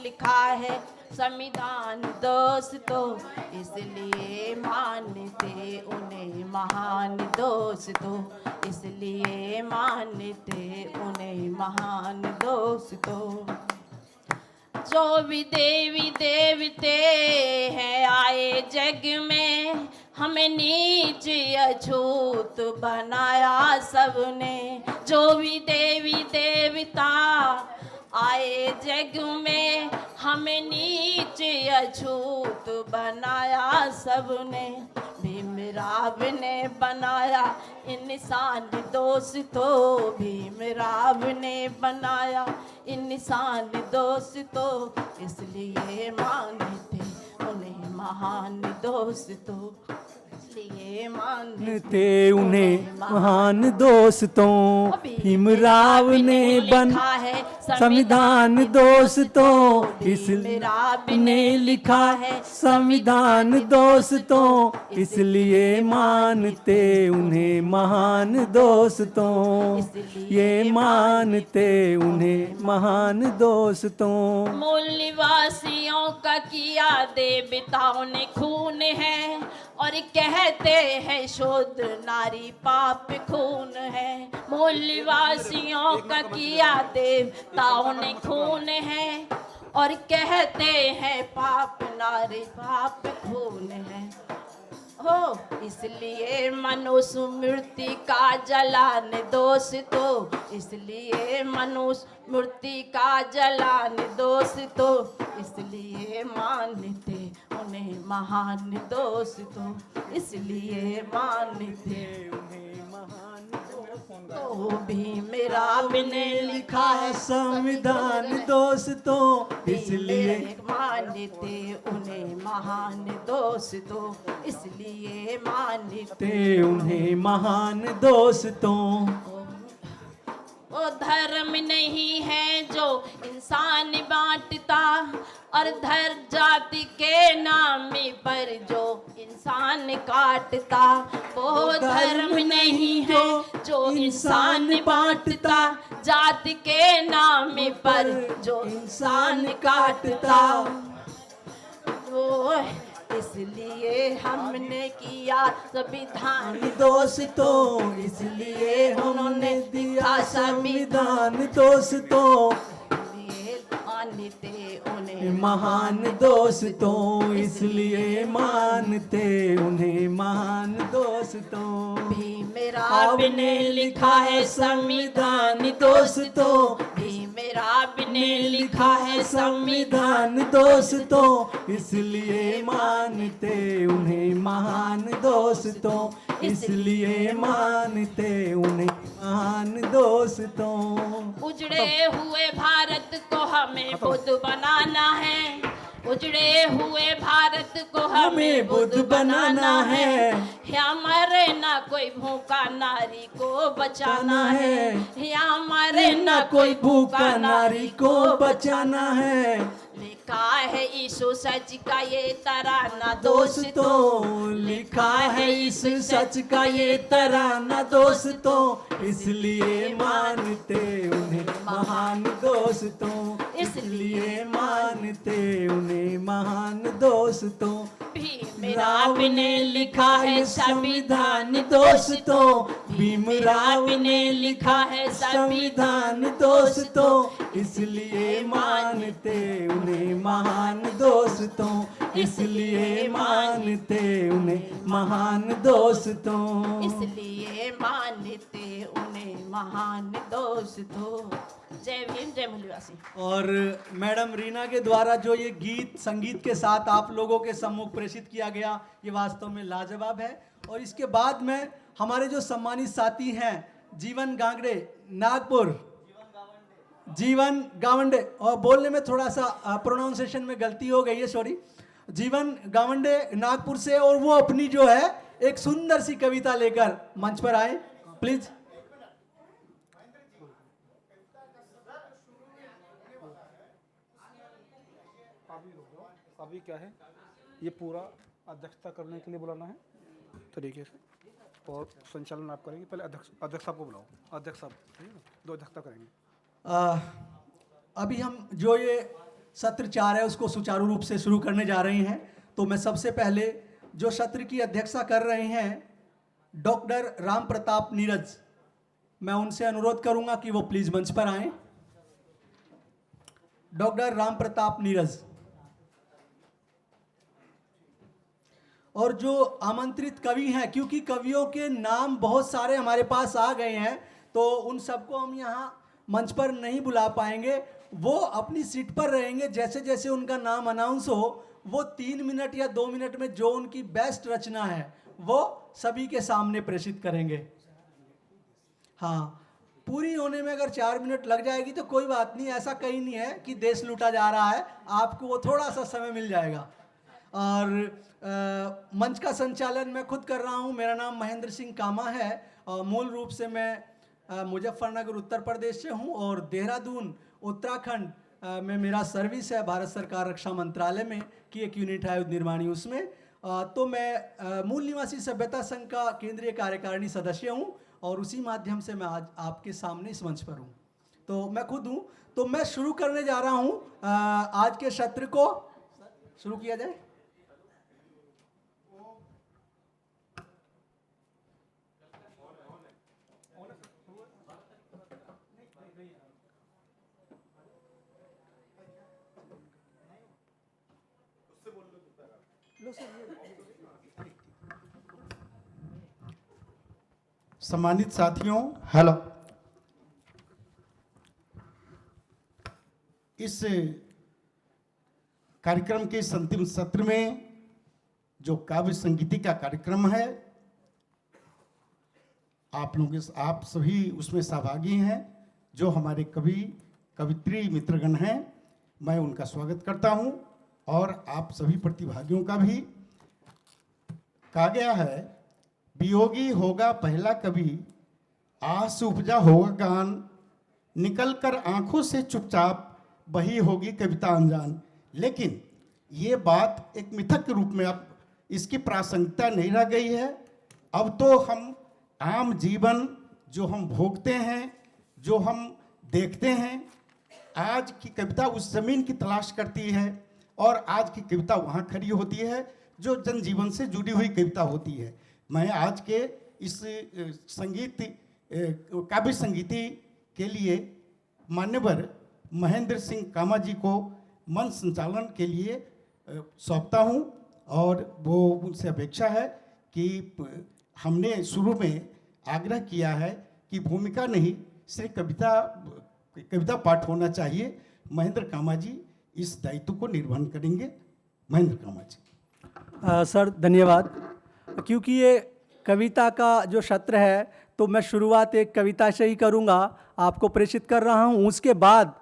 लिखा है संविधान दोस्तों, इसलिए मानते उन्हें महान दोस्तों, इसलिए मानते उन्हें महान दोस्तों। जो भी देवी देवते हैं आए जग में, हमें नीच अछूत बनाया सबने। जो भी देवी देवता आए जग में, हमें नीच अछूत बनाया सबने। भीमराव ने बनाया इंसान दोस्तों, भीमराव ने बनाया इंसान दोस्तों, इसलिए मानते उन्हें महान दोस्तों, इसलिए मानते उन्हें महान दोस्तों। भीमराव ने लिखा है संविधान दोस्तों, इसलिए ने लिखा है संविधान दोस्तों, इसलिए मानते उन्हें महान दोस्तों, ये मानते उन्हें महान दोस्तों। मूल निवासियों का किया देवताओं ने खून है, और कहते हैं शुद्ध नारी पाप खून है। मूल निवासियों का किया देवताओं ने खून है, और कहते हैं पाप नारी पाप खून है। हो इसलिए मनुष्य मूर्ति का जलान दोस्तों, इसलिए मनुष्य मूर्ति का जलान दोस्तों, इसलिए मानते उन्हें महान दोस्तों, इसलिए मानते उन्हें महान दोस्तों। भीमराव ने लिखा है संविधान दोस्तों, इसलिए मानते उन्हें महान दोस्तों, इसलिए मानते उन्हें महान दोस्तों। वो धर्म नहीं है जो इंसान बांटता, और धर जाति के नाम पर जो इंसान काटता। वो धर्म नहीं है जो इंसान बांटता, जाति के नाम पर जो इंसान काटता। वो इसलिए हमने किया संविधान दोस्तों, इसलिए उन्होंने दिया संविधान दोस्तों, मानते उन्हें महान दोस्तों, इसलिए मानते उन्हें महान दोस्तों। भीमराव ने लिखा है संविधान दोस्तों, भीमराव ने लिखा है संविधान दोस्तों, इसलिए मानते उन्हें महान दोस्तों, इसलिए मानते उन्हें महान दोस्तों। उजड़े हुए भारत को हमें बुद्ध बनाना है, उजड़े हुए भारत को हमें बुद्ध बनाना है। हमारे ना कोई भूखा नारी को बचाना है, हमारे ना कोई भूखा नारी को बचाना है। लिखा है यीशु सच का ये तराना दोस्तों, लिखा है इस सच का ये तराना दोस्तों, इसलिए मानते उन्हें महान दोस्तों, इसलिए मानते उन्हें महान दोस्तों। भीमराव ने लिखा है संविधान दोस्तों, भीमराव ने लिखा है संविधान दोस्तों, इसलिए मानते उन्हें महान दोस्तों, इसलिए मानते उन्हें महान दोस्तों, इसलिए मानते उन्हें महान दोस्तों। जय भीम, जय मूलवासी। और मैडम रीना के द्वारा जो ये गीत संगीत के साथ आप लोगों के सम्मुख प्रेषित किया गया, ये वास्तव में लाजवाब है। और इसके बाद में हमारे जो सम्मानित साथी हैं, जीवन गांगड़े नागपुर, जीवन गावंडे, और बोलने में थोड़ा सा प्रोनाउंसिएशन में गलती हो गई है, सॉरी, जीवन गावंडे नागपुर से, और वो अपनी जो है एक सुंदर सी कविता लेकर मंच पर आए, प्लीज। अभी क्या है, ये पूरा अध्यक्षता करने के लिए बुलाना है तरीके से, और संचालन आप करेंगे। पहले अध्यक्ष साहब को बुलाओ, अध्यक्ष साहब, ठीक है, दो अध्यक्षता करेंगे। अभी हम जो ये सत्र 4 है उसको सुचारू रूप से शुरू करने जा रहे हैं। तो मैं सबसे पहले जो सत्र की अध्यक्षता कर रहे हैं डॉक्टर राम प्रताप नीरज, मैं उनसे अनुरोध करूंगा कि वो प्लीज मंच पर आएं। डॉक्टर राम प्रताप नीरज। और जो आमंत्रित कवि हैं, क्योंकि कवियों के नाम बहुत सारे हमारे पास आ गए हैं तो उन सबको हम यहाँ मंच पर नहीं बुला पाएंगे। वो अपनी सीट पर रहेंगे, जैसे जैसे उनका नाम अनाउंस हो वो 3 मिनट या 2 मिनट में जो उनकी बेस्ट रचना है वो सभी के सामने प्रेषित करेंगे। हाँ, पूरी होने में अगर 4 मिनट लग जाएगी तो कोई बात नहीं, ऐसा कहीं नहीं है कि देश लूटा जा रहा है, आपको वो थोड़ा सा समय मिल जाएगा। और मंच का संचालन मैं खुद कर रहा हूँ। मेरा नाम महेंद्र सिंह कामा है और मूल रूप से मैं मुजफ्फरनगर उत्तर प्रदेश से हूँ और देहरादून उत्तराखंड में मेरा सर्विस है भारत सरकार रक्षा मंत्रालय में की एक यूनिट है युद्ध निर्माणी, उसमें तो मैं मूल निवासी सभ्यता संघ का केंद्रीय कार्यकारिणी सदस्य हूँ और उसी माध्यम से मैं आज आपके सामने इस मंच पर हूँ। तो मैं खुद हूँ, तो मैं शुरू करने जा रहा हूँ आज के सत्र को। शुरू किया जाए। सम्मानित साथियों, हेलो। इस कार्यक्रम के इस अंतिम सत्र में जो काव्य संगीति का कार्यक्रम है, आप सभी उसमें सहभागी हैं। जो हमारे कवि कवित्री मित्रगण हैं, मैं उनका स्वागत करता हूं और आप सभी प्रतिभागियों का भी। कहा गया है, वियोगी होगा पहला कवि, आस उपजा होगा गान, निकल कर आंखों से चुपचाप वही होगी कविता अनजान। लेकिन ये बात एक मिथक के रूप में अब इसकी प्रासंगिकता नहीं रह गई है। अब तो हम आम जीवन जो हम भोगते हैं, जो हम देखते हैं, आज की कविता उस जमीन की तलाश करती है और आज की कविता वहाँ खड़ी होती है जो जनजीवन से जुड़ी हुई कविता होती है। मैं आज के इस संगीत काव्य संगीति के लिए मान्यवर महेंद्र सिंह कामा जी को मंच संचालन के लिए सौंपता हूं और वो उनसे अपेक्षा है कि हमने शुरू में आग्रह किया है कि भूमिका नहीं सिर्फ कविता पाठ होना चाहिए। महेंद्र कामा जी इस दायित्व को निर्वहन करेंगे। महेंद्र कामा जी। सर धन्यवाद। क्योंकि ये कविता का जो सत्र है तो मैं शुरुआत एक कविता से ही करूँगा, आपको प्रेषित कर रहा हूँ। उसके बाद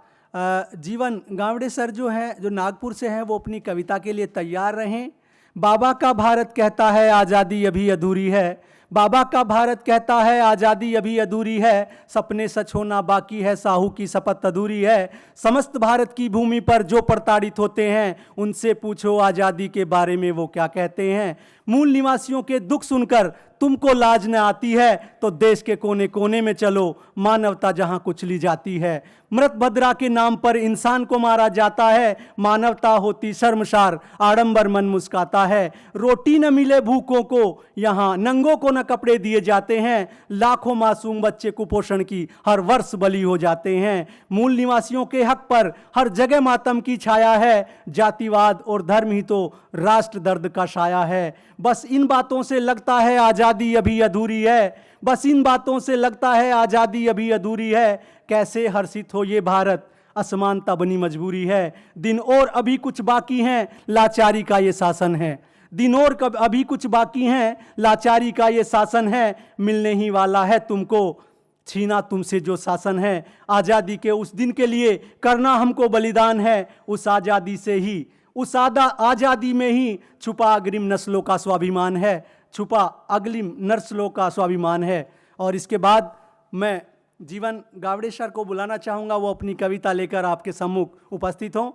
जीवन गावड़े सर जो हैं, जो नागपुर से हैं, वो अपनी कविता के लिए तैयार रहें। बाबा का भारत कहता है आज़ादी अभी अधूरी है, बाबा का भारत कहता है आज़ादी अभी अधूरी है, सपने सच होना बाकी है, साहू की शपथ अधूरी है। समस्त भारत की भूमि पर जो प्रताड़ित होते हैं, उनसे पूछो आज़ादी के बारे में वो क्या कहते हैं। मूल निवासियों के दुख सुनकर तुमको लाज न आती है तो देश के कोने कोने में चलो, मानवता जहां कुचली जाती है। मृत भद्रा के नाम पर इंसान को मारा जाता है, मानवता होती शर्मसार, आडंबर मन मुस्काता है। रोटी न मिले भूखों को, यहाँ नंगों को न कपड़े दिए जाते हैं, लाखों मासूम बच्चे कुपोषण की हर वर्ष बलि हो जाते हैं। मूल निवासियों के हक पर हर जगह मातम की छाया है, जातिवाद और धर्म ही तो राष्ट्र दर्द का साया है। बस इन बातों से लगता है आज़ादी अभी अधूरी है, बस इन बातों से लगता है आज़ादी अभी अधूरी है। कैसे हर्षित हो ये भारत, असमानता बनी मजबूरी है। दिन और अभी कुछ बाकी हैं, लाचारी का ये शासन है। दिन और अभी कुछ बाकी हैं, लाचारी का ये शासन है। मिलने ही वाला है तुमको, छीना तुमसे जो शासन है। आज़ादी के उस दिन के लिए करना हमको बलिदान है। उस आज़ादी से ही, उस आज़ादी में ही छुपा अग्रिम नस्लों का स्वाभिमान है, छुपा अग्रिम नस्लों का स्वाभिमान है। और इसके बाद मैं जीवन गावड़े सर को बुलाना चाहूँगा, वो अपनी कविता लेकर आपके सम्मुख उपस्थित हों।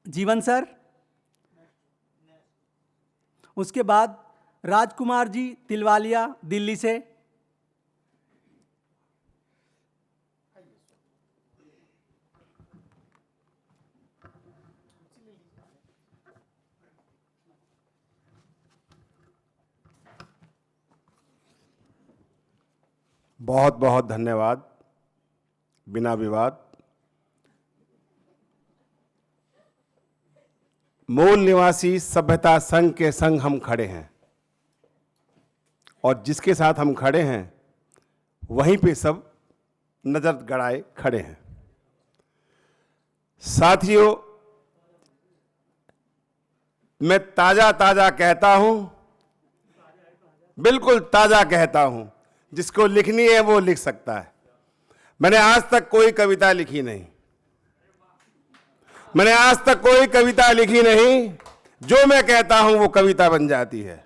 जीवन सर, उसके बाद राजकुमार जी तिलवालिया दिल्ली से, बहुत बहुत धन्यवाद। बिना विवाद मूल निवासी सभ्यता संघ के संग हम खड़े हैं और जिसके साथ हम खड़े हैं वहीं पे सब नजर गड़ाए खड़े हैं। साथियों, मैं ताजा ताजा कहता हूं, बिल्कुल ताजा कहता हूं। जिसको लिखनी है वो लिख सकता है। मैंने आज तक कोई कविता लिखी नहीं, मैंने आज तक कोई कविता लिखी नहीं। जो मैं कहता हूं वो कविता बन जाती है।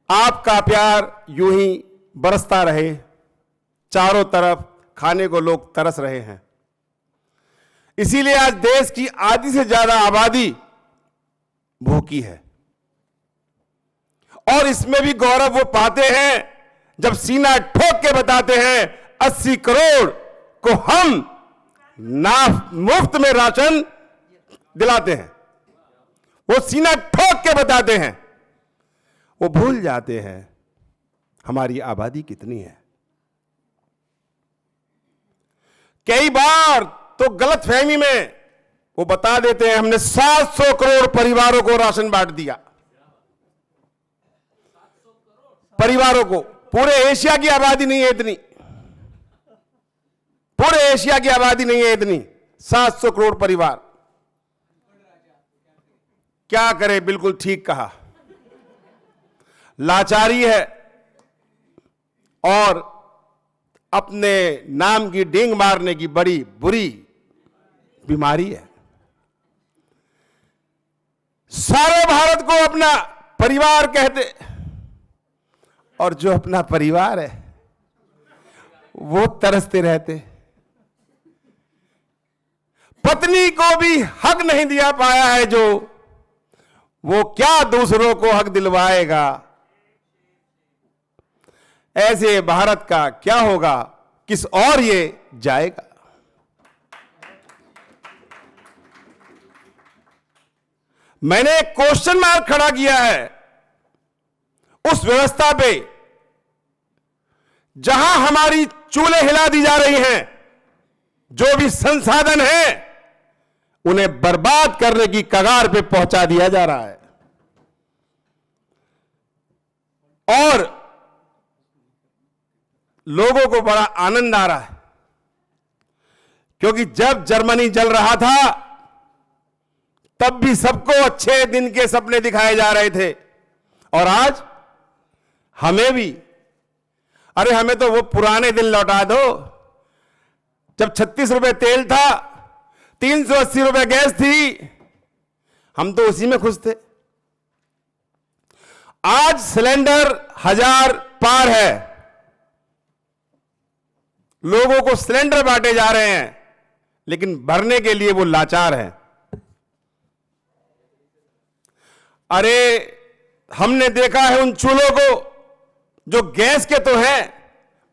आपका प्यार यूं ही बरसता रहे, चारों तरफ खाने को लोग तरस रहे हैं। इसीलिए आज देश की आधी से ज्यादा आबादी भूखी है और इसमें भी गौरव वो पाते हैं जब सीना ठोक के बताते हैं 80 करोड़ को हम मुफ्त में राशन दिलाते हैं। वो सीना ठोक के बताते हैं। वो भूल जाते हैं हमारी आबादी कितनी है। कई बार तो गलतफहमी में वो बता देते हैं हमने 700 करोड़ परिवारों को राशन बांट दिया। परिवारों को, पूरे एशिया की आबादी नहीं है इतनी, पूरे एशिया की आबादी नहीं है इतनी। 700 करोड़ परिवार। क्या करे, बिल्कुल ठीक कहा, लाचारी है और अपने नाम की डींग मारने की बड़ी बुरी बीमारी है। सारे भारत को अपना परिवार कहते और जो अपना परिवार है वो तरसते रहते। पत्नी को भी हक नहीं दिया पाया है जो, वो क्या दूसरों को हक दिलवाएगा। ऐसे भारत का क्या होगा, किस और ये जाएगा। मैंने एक क्वेश्चन मार्क खड़ा किया है उस व्यवस्था पे जहां हमारी चूल्हे हिला दी जा रही हैं। जो भी संसाधन है उन्हें बर्बाद करने की कगार पे पहुंचा दिया जा रहा है। और लोगों को बड़ा आनंद आ रहा है क्योंकि जब जर्मनी जल रहा था तब भी सबको अच्छे दिन के सपने दिखाए जा रहे थे और आज हमें भी, अरे हमें तो वो पुराने दिन लौटा दो जब 36 रुपए तेल था, 380 रुपए गैस थी, हम तो उसी में खुश थे। आज सिलेंडर 1000 पार है, लोगों को सिलेंडर बांटे जा रहे हैं लेकिन भरने के लिए वो लाचार हैं। अरे हमने देखा है उन चूल्हों को जो गैस के तो हैं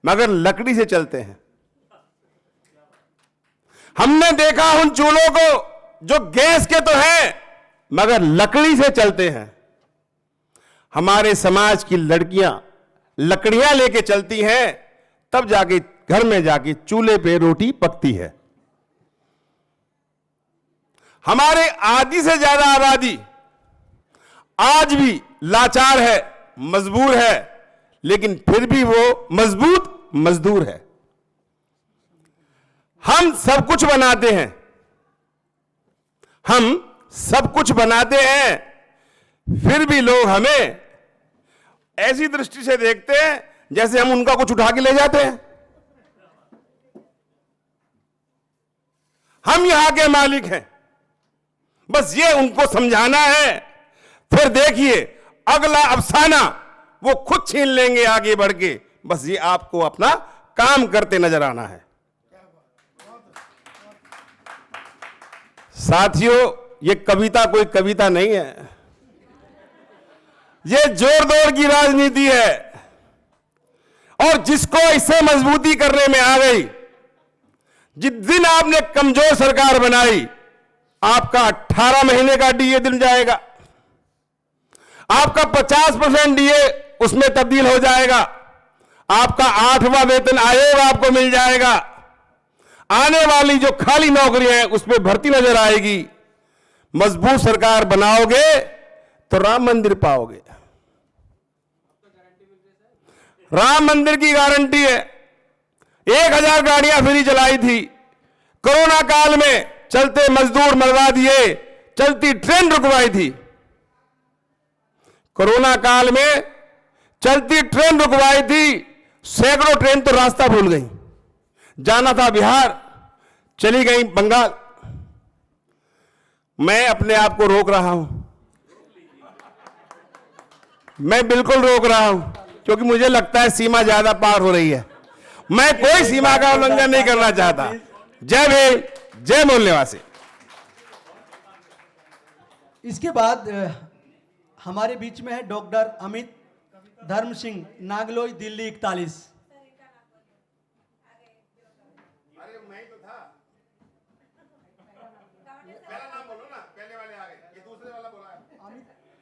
मगर लकड़ी से चलते हैं। हमने देखा उन चूल्हों को जो गैस के तो हैं मगर लकड़ी से चलते हैं। हमारे समाज की लड़कियां लकड़ियां लेके चलती हैं तब जाके घर में जाके चूल्हे पे रोटी पकती है। हमारे आधी से ज्यादा आबादी आज भी लाचार है, मजबूर है, लेकिन फिर भी वो मजबूत मजदूर है। हम सब कुछ बनाते हैं, हम सब कुछ बनाते हैं, फिर भी लोग हमें ऐसी दृष्टि से देखते हैं जैसे हम उनका कुछ उठा के ले जाते हैं। हम यहां के मालिक हैं, बस ये उनको समझाना है। फिर देखिए अगला अफसाना वो खुद छीन लेंगे आगे बढ़ के। बस ये आपको अपना काम करते नजर आना है। साथियों, ये कविता कोई कविता नहीं है, ये जोर दौड़ की राजनीति है। और जिसको इससे मजबूती करने में आ गई, जिस दिन आपने कमजोर सरकार बनाई, आपका 18 महीने का डीए दिल जाएगा, आपका 50% डीए उसमें तब्दील हो जाएगा। आपका 8वां वेतन आयोग आपको मिल जाएगा। आने वाली जो खाली नौकरियां हैं उस पर भर्ती नजर आएगी। मजबूत सरकार बनाओगे तो राम मंदिर पाओगे। राम मंदिर की गारंटी है। 1000 गाड़ियां फ्री चलाई थी। कोरोना काल में चलते मजदूर मरवा दिए, चलती ट्रेन रुकवाई थी। कोरोना काल में चलती ट्रेन रुकवाई थी, सैकड़ों ट्रेन तो रास्ता भूल गई। जाना था बिहार, चली गई बंगाल। मैं अपने आप को रोक रहा हूं, मैं बिल्कुल रोक रहा हूं, क्योंकि मुझे लगता है सीमा ज्यादा पार हो रही है। मैं कोई सीमा का उल्लंघन नहीं करना चाहता। जय भीम, जय मूल निवासी। इसके बाद हमारे बीच में है डॉक्टर अमित धर्म सिंह, नागलोई, दिल्ली 41।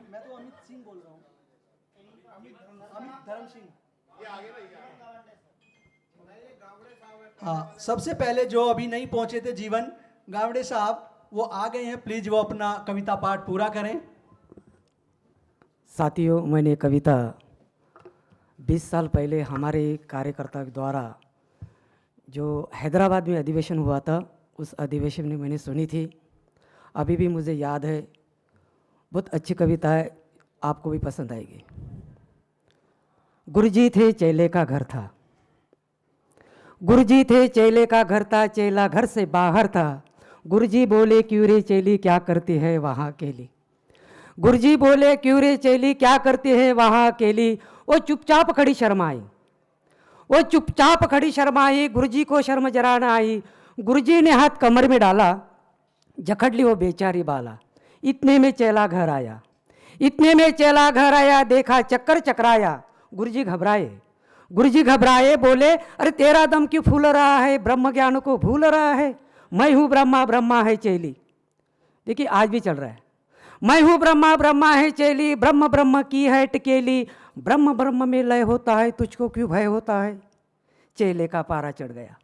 मैं तो अमित सिंह बोल रहा हूँ। अमित धर्म सिंह। हाँ, सबसे पहले जो अभी नहीं पहुंचे थे जीवन गावड़े साहब, वो आ गए हैं। प्लीज वो अपना कविता पाठ पूरा करें। साथियों, मैंने कविता 20 साल पहले हमारे कार्यकर्ता के द्वारा जो हैदराबाद में अधिवेशन हुआ था, उस अधिवेशन में मैंने सुनी थी। अभी भी मुझे याद है। बहुत अच्छी कविता है, आपको भी पसंद आएगी। गुरुजी थे, चेले का घर था। गुरुजी थे, चेले का घर था, चेला घर से बाहर था। गुरुजी बोले, क्यों रे चेली क्या करती है वहाँ अकेली। गुरुजी बोले, क्यों रे चेली क्या करती है वहाँ अकेली। वो चुपचाप खड़ी शर्माई, वो चुपचाप खड़ी शर्माई। गुरुजी को शर्म जरा न आई। गुरुजी ने हाथ कमर में डाला, जकड़ ली वो बेचारी बाला। इतने में चेला घर आया, इतने में चेला घर आया, देखा चक्कर चकराया। गुरुजी घबराए, गुरुजी घबराए, बोले, अरे तेरा दम क्यों फूल रहा है, ब्रह्म ज्ञान को भूल रहा है। मैं हूँ ब्रह्मा, ब्रह्मा है चेली। देखिए आज भी चल रहा है। मैं हूँ ब्रह्मा, ब्रह्मा है चेली। ब्रह्म ब्रह्म की है टिकेली। ब्रह्म ब्रह्म में लय होता है, तुझको क्यों भय होता है। चेले का पारा चढ़ गया,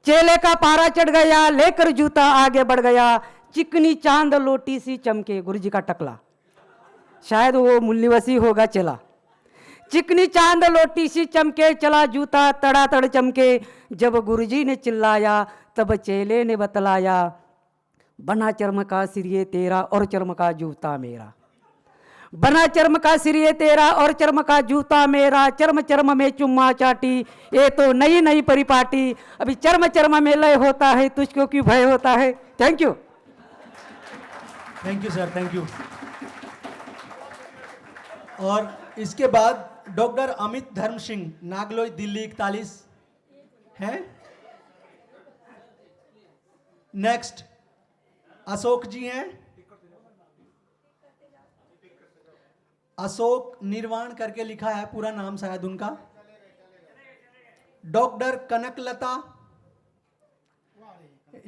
चेले का पारा चढ़ गया। लेकर जूता आगे बढ़ गया। चिकनी चांद लोटी सी चमके। गुरुजी का टकला, शायद वो मूल्यवसी होगा चला। चिकनी चांद लोटी सी चमके, चला जूता तड़ातड़ चमके। जब गुरुजी ने चिल्लाया, तब चेले ने बतलाया, बना चर्म का सिर ये तेरा और चर्म का जूता मेरा। बना चर्म का सिर ये तेरा और चर्म का जूता मेरा। चर्म चर्म में चुम्मा चाटी, ये तो नई नई परिपाटी। अभी चर्म चर्म में लय होता है, तुझको क्यों भय होता है। Thank you. Thank you sir, thank you. और इसके बाद डॉक्टर अमित धर्म सिंह, नागलोई, दिल्ली 41 हैं। नेक्स्ट अशोक जी हैं। अशोक निर्वाण करके लिखा है पूरा नाम शायद उनका। डॉक्टर कनकलता,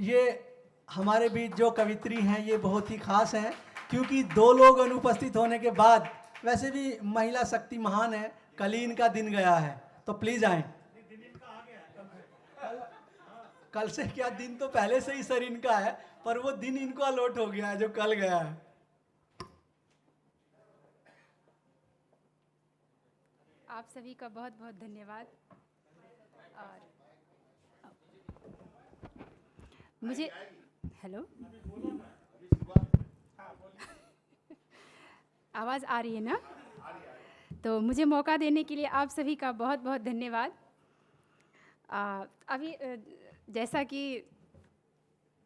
ये हमारे बीच जो कवित्री हैं ये बहुत ही खास हैं, क्योंकि 2 लोग अनुपस्थित होने के बाद, वैसे भी महिला शक्ति महान है, कल ही इनका दिन गया है, तो प्लीज आए। कल से क्या, दिन तो पहले से ही सर इनका है, पर वो दिन इनको अलॉट हो गया है जो कल गया है। आप सभी का बहुत बहुत धन्यवाद। और मुझे हेलो, आवाज़ आ रही है ना? तो मुझे मौका देने के लिए आप सभी का बहुत बहुत धन्यवाद। अभी जैसा कि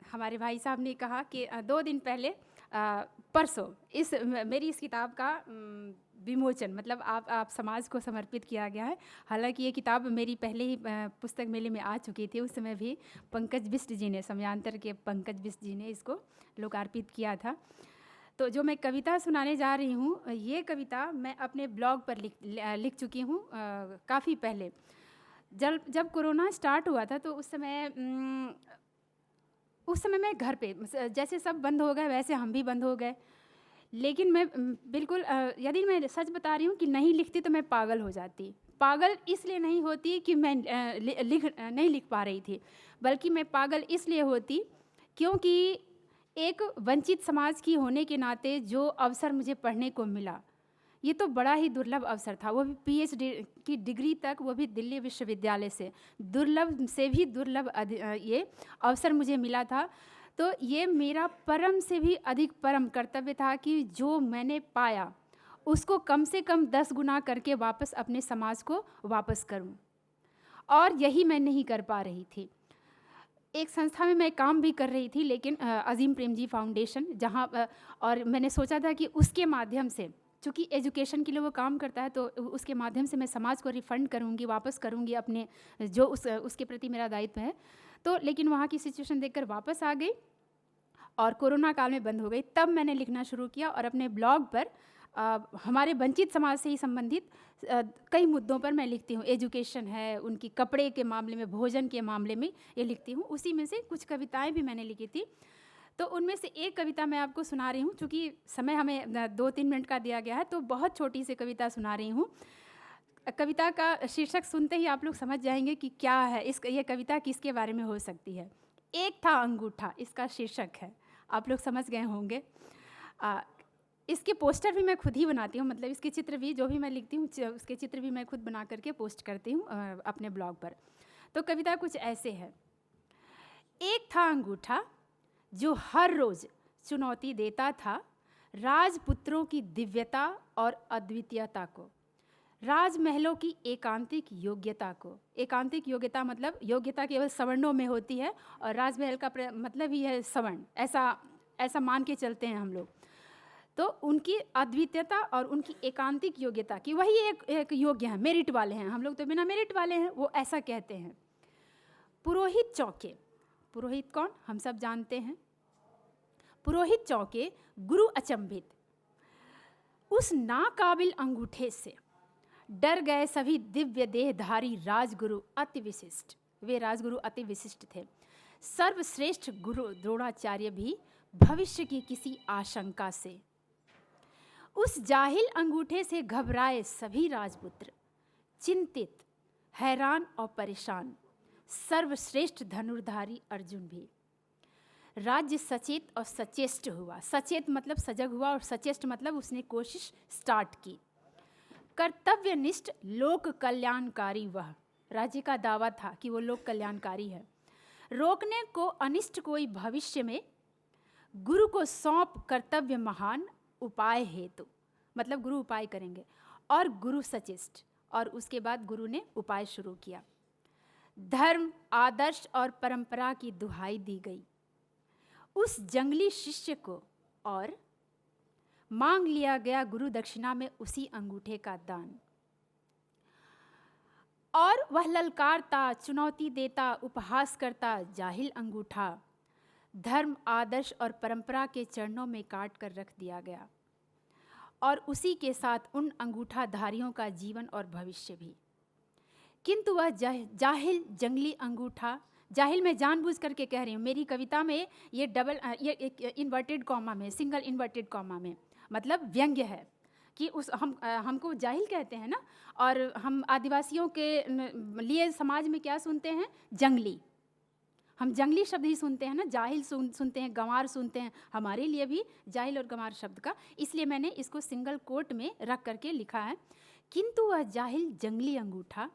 हमारे भाई साहब ने कहा कि 2 दिन पहले परसों मेरी इस किताब का विमोचन, मतलब आप समाज को समर्पित किया गया है। हालांकि ये किताब मेरी पहले ही पुस्तक मेले में आ चुकी थी। उस समय भी पंकज बिष्ट जी ने, समयांतर के पंकज बिष्ट जी ने इसको लोकार्पित किया था। तो जो मैं कविता सुनाने जा रही हूँ, ये कविता मैं अपने ब्लॉग पर लिख चुकी हूँ काफ़ी पहले। जब कोरोना स्टार्ट हुआ था तो उस समय मैं घर पे, जैसे सब बंद हो गए वैसे हम भी बंद हो गए। लेकिन मैं बिल्कुल यदि मैं सच बता रही हूँ कि नहीं लिखती तो मैं पागल हो जाती। पागल इसलिए नहीं होती कि मैं नहीं लिख पा रही थी, बल्कि मैं पागल इसलिए होती क्योंकि एक वंचित समाज की होने के नाते जो अवसर मुझे पढ़ने को मिला, ये तो बड़ा ही दुर्लभ अवसर था। वो भी पीएचडी की डिग्री तक, वो भी दिल्ली विश्वविद्यालय से, दुर्लभ से भी दुर्लभ ये अवसर मुझे मिला था। तो ये मेरा परम से भी अधिक परम कर्तव्य था कि जो मैंने पाया उसको कम से कम 10 गुना करके वापस अपने समाज को वापस करूं, और यही मैं नहीं कर पा रही थी। एक संस्था में मैं काम भी कर रही थी, लेकिन अजीम प्रेमजी फाउंडेशन, जहां और मैंने सोचा था कि उसके माध्यम से, चूँकि एजुकेशन के लिए वो काम करता है, तो उसके माध्यम से मैं समाज को रिफंड करूँगी, वापस करूँगी अपने जो उसके प्रति मेरा दायित्व है। तो लेकिन वहाँ की सिचुएशन देखकर वापस आ गई और कोरोना काल में बंद हो गई। तब मैंने लिखना शुरू किया और अपने ब्लॉग पर हमारे वंचित समाज से ही संबंधित कई मुद्दों पर मैं लिखती हूँ। एजुकेशन है, उनकी कपड़े के मामले में, भोजन के मामले में ये लिखती हूँ। उसी में से कुछ कविताएं भी मैंने लिखी थी। तो उनमें से एक कविता मैं आपको सुना रही हूँ, चूँकि समय हमें 2-3 मिनट का दिया गया है, तो बहुत छोटी सी कविता सुना रही हूँ। कविता का शीर्षक सुनते ही आप लोग समझ जाएंगे कि क्या है ये कविता किसके बारे में हो सकती है। एक था अंगूठा, इसका शीर्षक है, आप लोग समझ गए होंगे। इसके पोस्टर भी मैं खुद ही बनाती हूँ, मतलब इसके चित्र भी, जो भी मैं लिखती हूँ उसके चित्र भी मैं खुद बना करके पोस्ट करती हूँ अपने ब्लॉग पर। तो कविता कुछ ऐसे है। एक था अंगूठा जो हर रोज़ चुनौती देता था राजपुत्रों की दिव्यता और अद्वितीयता को, राजमहलों की एकांतिक योग्यता को। एकांतिक योग्यता मतलब योग्यता केवल सवर्णों में होती है, और राजमहल का मतलब ही है सवर्ण, ऐसा मान के चलते हैं हम लोग। तो उनकी अद्वितीयता और उनकी एकांतिक योग्यता की, वही एक योग्य है, मेरिट वाले हैं। हम लोग तो बिना मेरिट वाले हैं, वो ऐसा कहते हैं। पुरोहित चौके, पुरोहित कौन, हम सब जानते हैं। पुरोहित चौके गुरु अचंभित, उस नाकाबिल अंगूठे से डर गए सभी दिव्य देहधारी राजगुरु अति विशिष्ट। वे राजगुरु अति विशिष्ट थे। सर्वश्रेष्ठ गुरु द्रोणाचार्य भी भविष्य की किसी आशंका से, उस जाहिल अंगूठे से घबराए सभी राजपुत्र, चिंतित, हैरान और परेशान। सर्वश्रेष्ठ धनुर्धारी अर्जुन भी। राज्य सचेत और सचेष्ट हुआ। सचेत मतलब सजग हुआ, और सचेष्ट मतलब उसने कोशिश स्टार्ट की। कर्तव्यनिष्ठ लोक कल्याणकारी वह, राज्य का दावा था कि वो लोक कल्याणकारी है। रोकने को अनिष्ट कोई भविष्य में, गुरु को सौंप कर्तव्य महान उपाय हेतु, मतलब गुरु उपाय करेंगे। और गुरु सचेष्ट, और उसके बाद गुरु ने उपाय शुरू किया। धर्म, आदर्श और परंपरा की दुहाई दी गई उस जंगली शिष्य को, और मांग लिया गया गुरु दक्षिणा में उसी अंगूठे का दान। और वह ललकारता, चुनौती देता, उपहास करता जाहिल अंगूठा धर्म, आदर्श और परंपरा के चरणों में काट कर रख दिया गया, और उसी के साथ उन अंगूठाधारियों का जीवन और भविष्य भी। किंतु वह जाहिल जंगली अंगूठा, जाहिल मैं जानबूझ करके कह रही हूँ, मेरी कविता में ये ये एक इन्वर्टेड कॉमा में, सिंगल इन्वर्टेड कॉमा में, मतलब व्यंग्य है कि हमको जाहिल कहते हैं ना, और हम आदिवासियों के लिए समाज में क्या सुनते हैं, जंगली। हम जंगली शब्द ही सुनते हैं ना, जाहिल सुनते हैं, गंवार सुनते हैं। हमारे लिए भी जाहिल और गंवार शब्द का, इसलिए मैंने इसको सिंगल कोट में रख करके लिखा है। किंतु वह जाहिल जंगली अंगूठा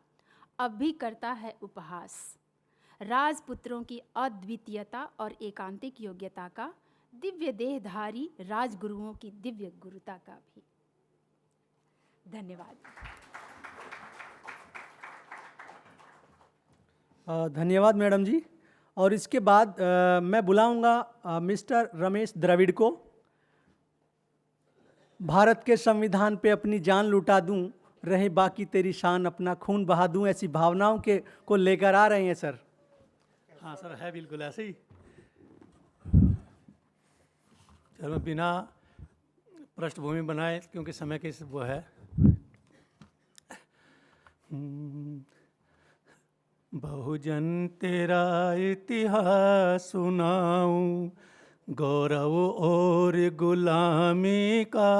अब भी करता है उपहास राजपुत्रों की अद्वितीयता और एकांतिक योग्यता का, दिव्य देहधारी राजगुरुओं की दिव्य गुरुता का भी। धन्यवाद। धन्यवाद मैडम जी। और इसके बाद मैं बुलाऊंगा मिस्टर रमेश द्रविड़ को। भारत के संविधान पे अपनी जान लुटा दूं, रहे बाकी तेरी शान, अपना खून बहा दूं, ऐसी भावनाओं को लेकर आ रहे हैं सर। हाँ सर, है बिल्कुल ऐसे ही। चलो बिना पृष्ठभूमि बनाए, क्योंकि समय की वो है। बहुजन तेरा इतिहास सुनाऊं, गौरव और गुलामी का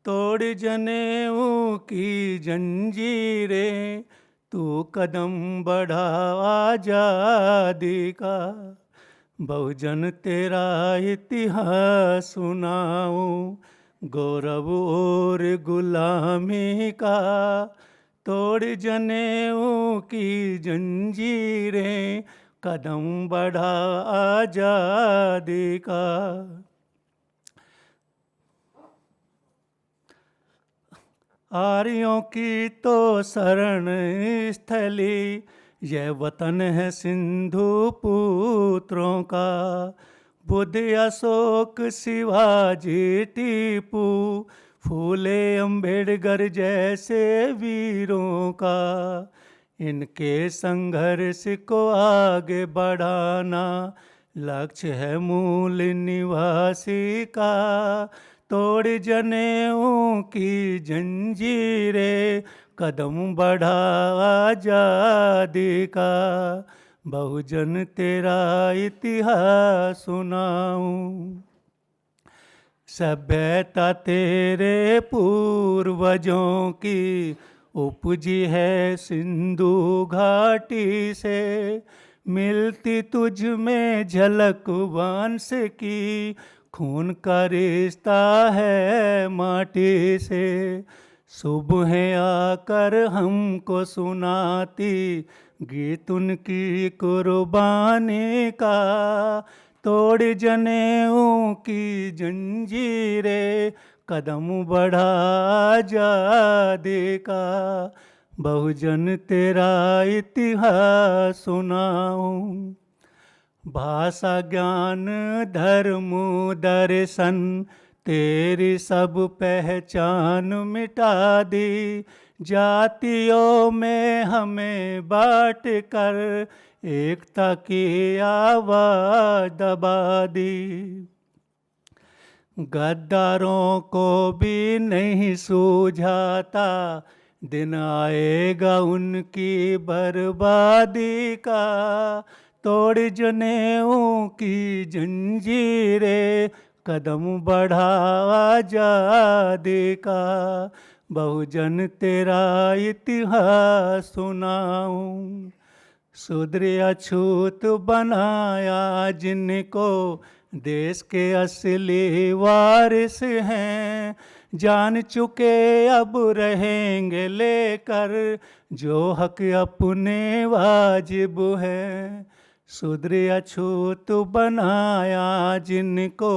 तोड़ जनेऊ की जंजीरें, तू कदम बढ़ा आजादी का। बहुजन तेरा इतिहास सुनाऊं, गौरव और गुलामी का तोड़ जनेऊ की जंजीरें, कदम बढ़ा आजादी का। आर्यों की तो शरण स्थली, यह वतन है सिंधु पुत्रों का। बुद्ध अशोक शिवाजी टीपू, फूले अम्बेडकर जैसे वीरों का। इनके संघर्ष को आगे बढ़ाना लक्ष्य है मूल निवासी का। तोड़ जनेऊ की जंजीरें, कदम बढ़ा आजादी का। बहुजन तेरा इतिहास सुनाऊं, सभ्यता तेरे पूर्वजों की उपजी है सिंधु घाटी से। मिलती तुझ में झलक वंश की, खून का रिश्ता है माटी से। सुबह आकर हमको सुनाती गीत उनकी कुर्बानी का। तोड़ जनेऊ की जंजीरें, कदम बढ़ा आजादी का। बहुजन तेरा इतिहास सुनाऊं, भाषा ज्ञान धर्म दर्शन तेरी सब पहचान मिटा दी। जातियों में हमें बांट कर एकता की आवाज दबा दी। गद्दारों को भी नहीं सूझाता, दिन आएगा उनकी बर्बादी का। तोड़ जनेऊ की जंजीरें, कदम बढ़ा आजादी का। बहुजन तेरा इतिहास सुनाऊं, शूद्र अछूत बनाया जिनको देश के असली वारिस हैं। जान चुके अब रहेंगे लेकर जो हक अपने वाजिब है। शूद्र अछूत बनाया जिनको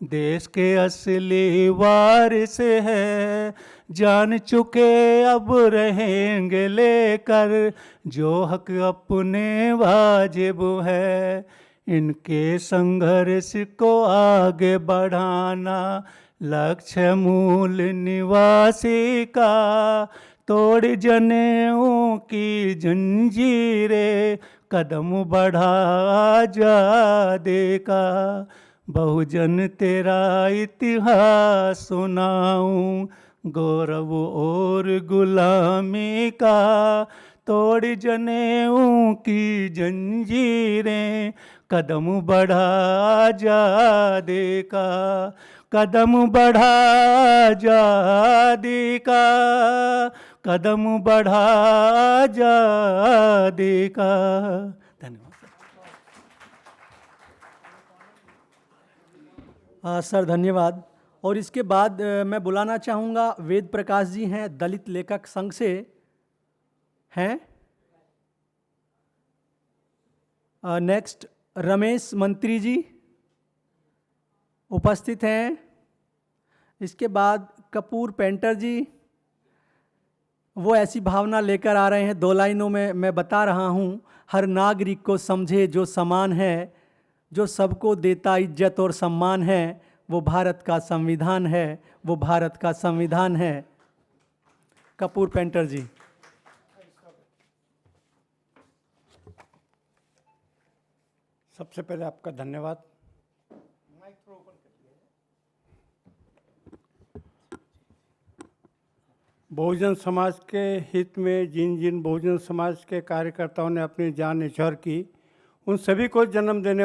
देश के असली वारिस है। जान चुके अब रहेंगे लेकर जो हक अपने वाजिब है। इनके संघर्ष को आगे बढ़ाना लक्ष्य मूल निवासी का। तोड़ जनेऊ की जंजीरें, कदम बढ़ा आजादी का। बहुजन तेरा इतिहास सुनाऊं, गौरव और गुलामी का। तोड़ जनेऊ की जंजीरें, कदम बढ़ा आजादी का। कदम बढ़ा आजादी का, कदम बढ़ा आजादी का। धन्यवाद सर, धन्यवाद। और इसके बाद मैं बुलाना चाहूँगा वेद प्रकाश जी हैं, दलित लेखक संघ से हैं। नेक्स्ट रमेश मंत्री जी उपस्थित हैं। इसके बाद कपूर पेंटर जी, वो ऐसी भावना लेकर आ रहे हैं, 2 लाइनों में मैं बता रहा हूँ। हर नागरिक को समझे जो समान है, जो सबको देता इज्जत और सम्मान है, वो भारत का संविधान है, वो भारत का संविधान है। कपूर पेंटर जी। सबसे पहले आपका धन्यवाद। बहुजन समाज के हित में जिन जिन बहुजन समाज के कार्यकर्ताओं ने अपनी जान न्यौछावर की, उन सभी को जन्म देने